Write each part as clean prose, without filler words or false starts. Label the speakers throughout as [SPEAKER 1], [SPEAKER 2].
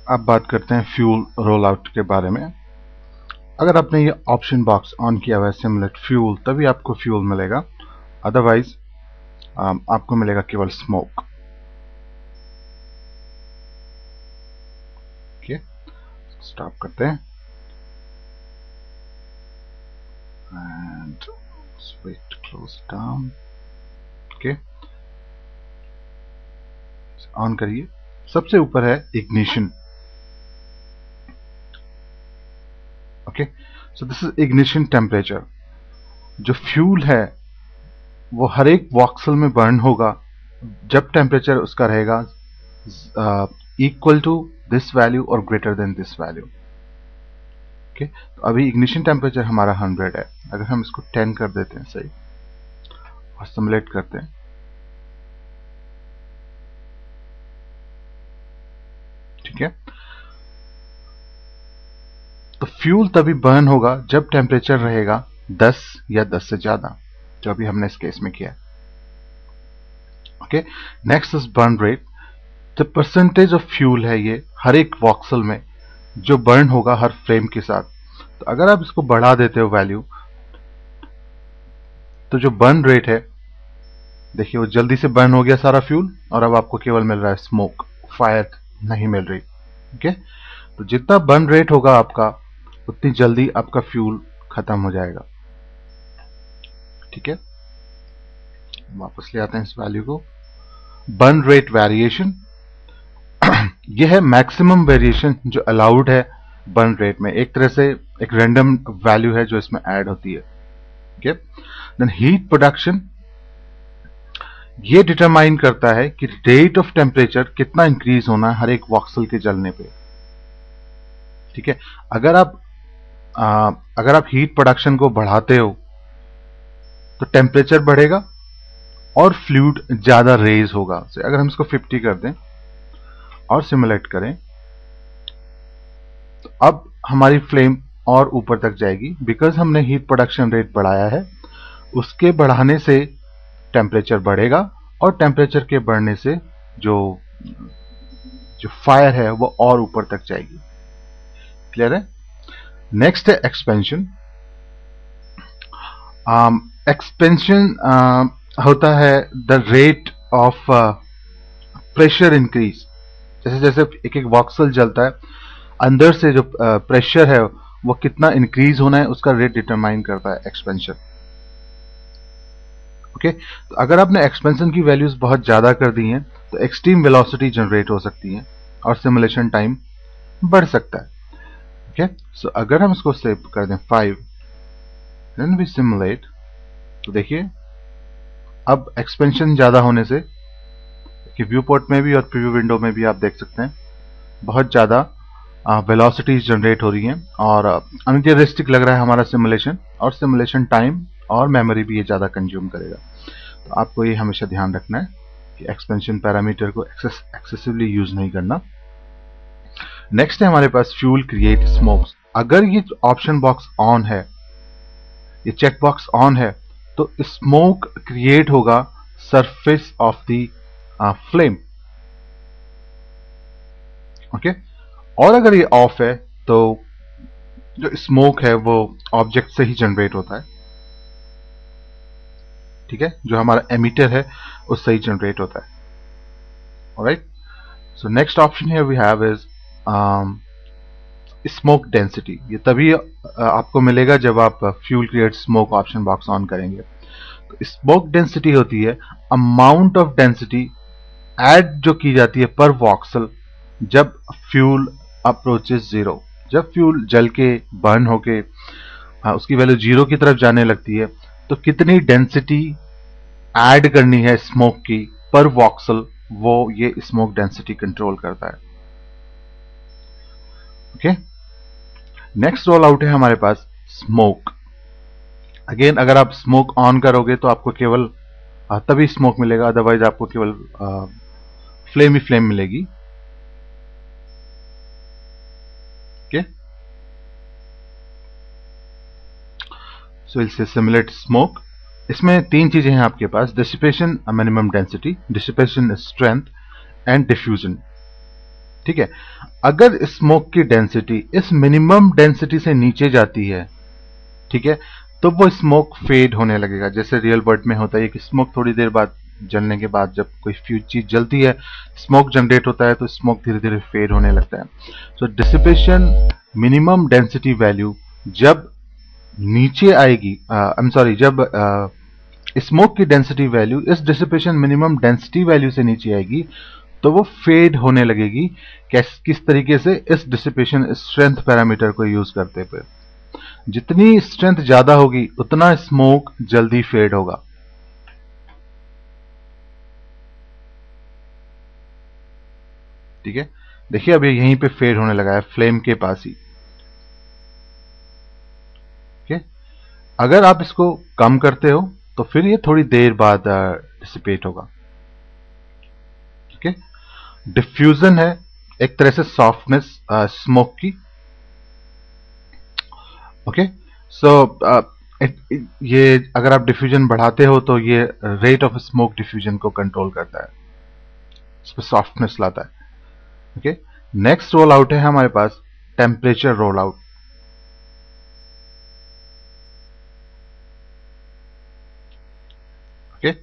[SPEAKER 1] अब बात करते हैं फ्यूल रोल आउट के बारे में। अगर आपने ये ऑप्शन बॉक्स ऑन किया हुआ है सिमुलेट फ्यूल, तभी आपको फ्यूल मिलेगा, अदरवाइज आपको मिलेगा केवल स्मोक। ओके, स्टॉप करते हैं and wait to close down. Okay, on करिए। सबसे ऊपर है ignition. Okay, so this is ignition temperature. जो फ्यूल है वो हर एक वॉक्सल में बर्न होगा जब टेम्परेचर उसका रहेगा इक्वल टू दिस वैल्यू और greater than this value. Okay, तो अभी इग्निशन टेम्परेचर हमारा 100 है। अगर हम इसको 10 कर देते हैं सही और सिमुलेट करते हैं, ठीक है, तो फ्यूल तभी बर्न होगा जब टेम्परेचर रहेगा 10 या 10 से ज्यादा, जो अभी हमने इस केस में किया। Okay, next is burn rate. जो परसेंटेज ऑफ फ्यूल है ये हर एक वॉक्सल में जो बर्न होगा हर फ्लेम के साथ। तो अगर आप इसको बढ़ा देते हो वैल्यू, तो जो बर्न रेट है, देखिए वो जल्दी से बर्न हो गया सारा फ्यूल और अब आपको केवल मिल रहा है स्मोक, फायर नहीं मिल रही। ओके, तो जितना बर्न रेट होगा आपका, उतनी जल्दी आपका फ्यूल खत्म हो जाएगा। ठीक है, वापस ले आते हैं इस वैल्यू को। बर्न रेट वेरिएशन, यह है मैक्सिमम वेरिएशन जो अलाउड है बर्न रेट में। एक तरह से एक रैंडम वैल्यू है जो इसमें ऐड होती है। ओके, देन हीट प्रोडक्शन, ये डिटरमाइन करता है कि रेट ऑफ टेम्परेचर कितना इंक्रीज होना है हर एक वॉक्सल के जलने पे। ठीक है, अगर आप हीट प्रोडक्शन को बढ़ाते हो तो टेम्परेचर बढ़ेगा और फ्लूइड ज्यादा रेज होगा। अगर हम इसको 50 कर दें और सिमुलेट करें, तो अब हमारी फ्लेम और ऊपर तक जाएगी बिकॉज हमने हीट प्रोडक्शन रेट बढ़ाया है। उसके बढ़ाने से टेम्परेचर बढ़ेगा और टेम्परेचर के बढ़ने से जो फायर है वो और ऊपर तक जाएगी। क्लियर है? नेक्स्ट है एक्सपेंशन। एक्सपेंशन होता है the rate of pressure increase. जैसे जैसे एक एक वॉक्सल जलता है, अंदर से जो प्रेशर है वो कितना इंक्रीज होना है उसका रेट डिटरमाइन करता है एक्सपेंशन। ओके, तो अगर आपने एक्सपेंशन की वैल्यूज बहुत ज्यादा कर दी हैं तो एक्सट्रीम वेलोसिटी जनरेट हो सकती है और सिमुलेशन टाइम बढ़ सकता है। ओके, सो अगर हम इसको सेव कर दें 5, देन वी सिमुलेट, तो देखिए अब एक्सपेंशन ज्यादा होने से व्यू पोर्ट में भी और प्रीव्यू विंडो में भी आप देख सकते हैं बहुत ज्यादा वेलोसिटीज जनरेट हो रही हैं और अनरियलिस्टिक लग रहा है हमारा सिमुलेशन, और सिमुलेशन टाइम और मेमोरी भी ये ज्यादा कंज्यूम करेगा। तो आपको ये हमेशा ध्यान रखना है कि एक्सपेंशन पैरामीटर को एक्सेसिवली यूज नहीं करना। नेक्स्ट है हमारे पास फ्यूल क्रिएट स्मोक्स। अगर ये ऑप्शन बॉक्स ऑन है, ये चेक बॉक्स ऑन है, तो स्मोक क्रिएट होगा surface of the flame. Okay, और अगर ये ऑफ है तो जो स्मोक है वो ऑब्जेक्ट से ही जनरेट होता है। ठीक है, जो हमारा एमिटर है उससे ही जनरेट होता है। Alright, so next option here we have is smoke density. ये तभी आपको मिलेगा जब आप fuel create smoke option box on करेंगे। तो स्मोक डेंसिटी होती है अमाउंट ऑफ डेंसिटी ऐड जो की जाती है पर वॉक्सल जब फ्यूल अप्रोचेस 0। जब फ्यूल जल के बर्न होके उसकी वैल्यू 0 की तरफ जाने लगती है, तो कितनी डेंसिटी ऐड करनी है स्मोक की पर वॉक्सल, वो ये स्मोक डेंसिटी कंट्रोल करता है। ओके, नेक्स्ट रोल आउट है हमारे पास स्मोक। अगेन अगर आप स्मोक ऑन करोगे तो आपको केवल तभी स्मोक मिलेगा, अदरवाइज आपको केवल फ्लेम ही फ्लेम मिलेगी। ओके, सो इसे सिमुलेट स्मोक। इसमें 3 चीजें हैं आपके पास, dissipation minimum density, dissipation strength and diffusion. ठीक है। अगर स्मोक की डेंसिटी इस मिनिमम डेंसिटी से नीचे जाती है, ठीक है, तो वो स्मोक फेड होने लगेगा। जैसे रियल वर्ल्ड में होता है कि स्मोक थोड़ी देर बाद जलने के बाद जब कोई फ्यूज चीज जलती है, स्मोक जनरेट होता है, तो स्मोक धीरे धीरे फेड होने लगता है। सो डिसिपेशन मिनिमम डेंसिटी वैल्यू जब नीचे आएगी, आई एम सॉरी, जब स्मोक की डेंसिटी वैल्यू इस डिसिपेशन मिनिमम डेंसिटी वैल्यू से नीचे आएगी तो वो फेड होने लगेगी। किस तरीके से? इस डिसिपेशन स्ट्रेंथ पैरामीटर को यूज करते हुए। जितनी स्ट्रेंथ ज्यादा होगी उतना स्मोक जल्दी फेड होगा। ठीक है, देखिए अब ये यहीं पे फेड होने लगा है, फ्लेम के पास ही। ठीक है, अगर आप इसको कम करते हो तो फिर ये थोड़ी देर बाद डिसिपेट होगा। ठीक है, डिफ्यूजन है एक तरह से सॉफ्टनेस स्मोक की। ओके, सो ये अगर आप डिफ्यूजन बढ़ाते हो तो ये रेट ऑफ स्मोक डिफ्यूजन को कंट्रोल करता है, इसमें सॉफ्टनेस लाता है। ओके, नेक्स्ट रोल आउट है हमारे पास टेम्परेचर रोल आउट। ओके,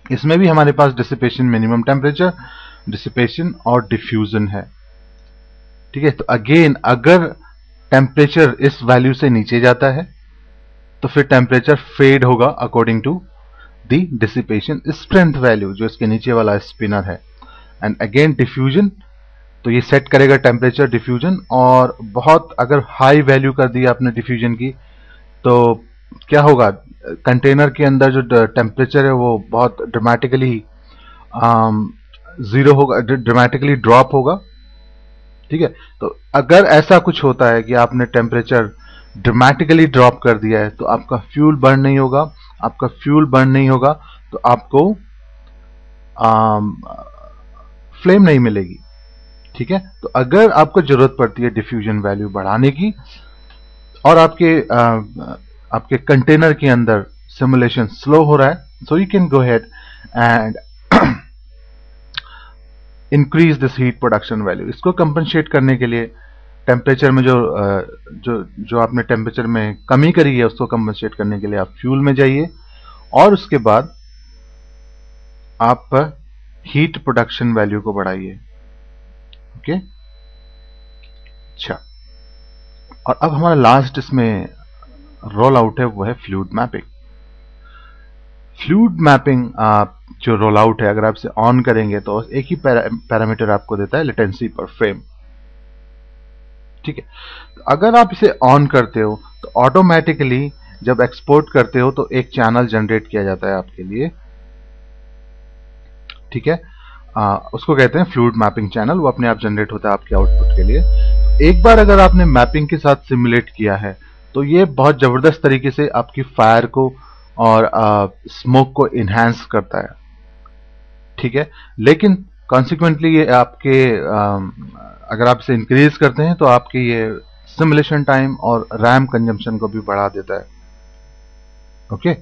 [SPEAKER 1] इसमें भी हमारे पास डिसिपेशन, मिनिमम टेम्परेचर, डिसिपेशन और डिफ्यूजन है। ठीक है, तो अगेन अगर टेम्परेचर इस वैल्यू से नीचे जाता है तो फिर टेम्परेचर फेड होगा according to the dissipation strength value, जो इसके नीचे वाला स्पिनर है। एंड अगेन डिफ्यूजन, तो ये सेट करेगा टेम्परेचर डिफ्यूजन। और बहुत अगर हाई वैल्यू कर दी आपने डिफ्यूजन की तो क्या होगा, कंटेनर के अंदर जो टेम्परेचर है वो बहुत ड्रामेटिकली जीरो होगा, ड्रामेटिकली ड्रॉप होगा। ठीक है, तो अगर ऐसा कुछ होता है कि आपने टेम्परेचर ड्रामेटिकली ड्रॉप कर दिया है तो आपका फ्यूल बर्न नहीं होगा। आपका फ्यूल बर्न नहीं होगा तो आपको फ्लेम नहीं मिलेगी। ठीक है, तो अगर आपको जरूरत पड़ती है डिफ्यूजन वैल्यू बढ़ाने की और आपके कंटेनर के अंदर सिमुलेशन स्लो हो रहा है, so you can go head and increase this heat production value. इसको कंपनसेट करने के लिए टेम्परेचर में जो आपने टेम्परेचर में कमी करी है उसको कंपनसेट करने के लिए आप फ्यूल में जाइए और उसके बाद आप हीट प्रोडक्शन वैल्यू को बढ़ाइए। ओके, अच्छा, और अब हमारा लास्ट इसमें रोल आउट है वो है फ्लूइड मैपिंग। फ्लूइड मैपिंग जो रोल आउट है, अगर आप इसे ऑन करेंगे तो एक ही पैरामीटर आपको देता है, लेटेंसी पर फ्रेम। ठीक है, अगर आप इसे ऑन करते हो तो ऑटोमेटिकली जब एक्सपोर्ट करते हो तो एक चैनल जनरेट किया जाता है आपके लिए। ठीक है, उसको कहते हैं फ्लूइड मैपिंग चैनल, वो अपने आप जनरेट होता है आपके आउटपुट के लिए। तो एक बार अगर आपने मैपिंग के साथ सिमुलेट किया है तो ये बहुत जबरदस्त तरीके से आपकी फायर को और स्मोक को इनहैंस करता है। ठीक है, लेकिन कॉन्सिक्वेंटली ये आपके अगर आप इसे इंक्रीज करते हैं तो आपके ये सिमुलेशन टाइम और रैम कंजम्पशन को भी बढ़ा देता है। ओके,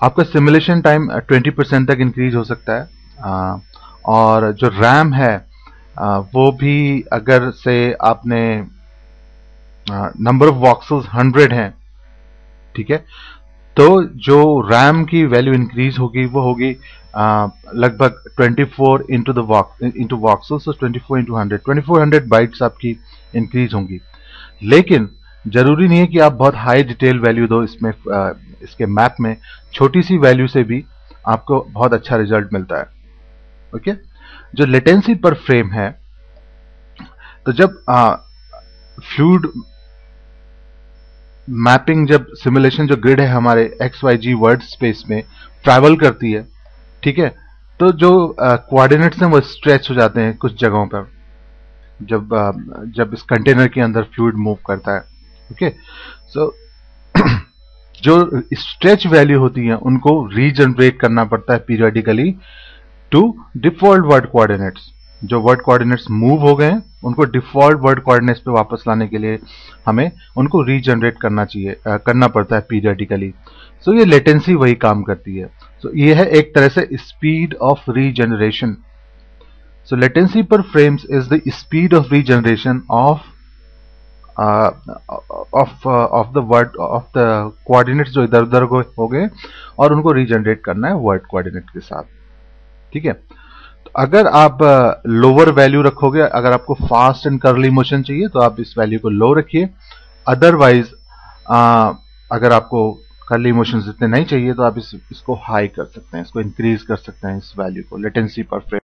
[SPEAKER 1] आपका सिमुलेशन टाइम 20% तक इंक्रीज हो सकता है और जो रैम है वो भी, अगर से आपने नंबर ऑफ वॉक्सेस 100 हैं, ठीक है, तो जो रैम की वैल्यू इंक्रीज होगी वो होगी लगभग 24 इंटू वॉक्सेस, तो 24 इंटू 100, 2400 बाइट्स आपकी इंक्रीज होंगी। लेकिन जरूरी नहीं है कि आप बहुत हाई डिटेल वैल्यू दो इसमें, इसके मैप में छोटी सी वैल्यू से भी आपको बहुत अच्छा रिजल्ट मिलता है। ओके, जो लेटेंसी पर फ्रेम है, तो जब फ्लूइड मैपिंग, जब सिमुलेशन जो ग्रिड है हमारे XYG वर्ड स्पेस में ट्रैवल करती है, ठीक है, तो जो कोऑर्डिनेट्स हैं वो स्ट्रेच हो जाते हैं कुछ जगहों पर जब इस कंटेनर के अंदर फ्लूइड मूव करता है। ओके, सो जो स्ट्रेच वैल्यू होती है उनको रीजनरेट करना पड़ता है periodically to default world coordinates. जो वर्ड कोऑर्डिनेट्स मूव हो गए हैं उनको डिफॉल्ट वर्ड कोऑर्डिनेट्स पे वापस लाने के लिए हमें उनको रीजनरेट करना पड़ता है पीरियडिकली। सो ये लेटेंसी वही काम करती है। सो ये है एक तरह से speed of regeneration. So latency per frames is the speed of regeneration of of the word of the coordinates जो इधर उधर हो गए और उनको रीजनरेट करना है वर्ड कोऑर्डिनेट के साथ। ठीक है, तो अगर आप लोअर वैल्यू रखोगे, अगर आपको फास्ट एंड कर्ली मोशन चाहिए तो आप इस वैल्यू को लो रखिए। अदरवाइज अगर आपको कर्ली मोशन इतने नहीं चाहिए तो आप इसको हाई कर सकते हैं, इसको इंक्रीज कर सकते हैं, इस वैल्यू को लेटेंसी पर फ्रेम।